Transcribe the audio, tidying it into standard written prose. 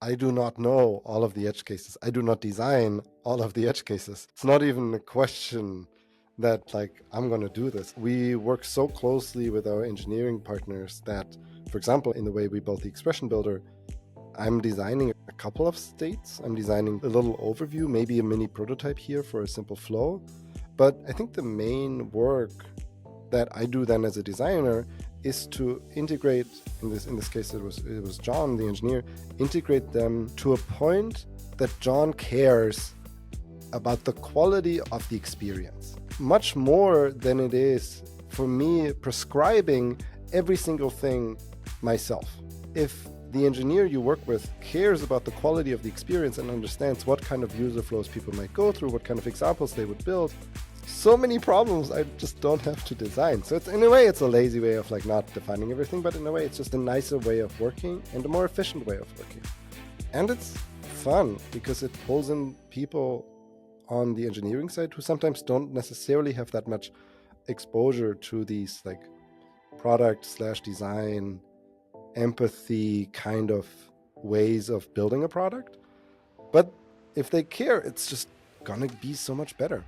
I do not know all of the edge cases. I do not design all of the edge cases. It's not even a question that like I'm going to do this. We work so closely with our engineering partners that, for example, in the way we built the expression builder, I'm designing a couple of states. I'm designing a little overview, maybe a mini prototype here for a simple flow. But I think the main work that I do then as a designer is to integrate, in this case it was John, the engineer, integrate them to a point that John cares about the quality of the experience. Much more than it is for me prescribing every single thing myself. If the engineer you work with cares about the quality of the experience and understands what kind of user flows people might go through, what kind of examples they would build, so many problems I just don't have to design. So it's, in a way, it's a lazy way of like not defining everything, but in a way it's just a nicer way of working and a more efficient way of working. And it's fun because it pulls in people on the engineering side who sometimes don't necessarily have that much exposure to these like product/design, empathy kind of ways of building a product. But if they care, it's just gonna be so much better.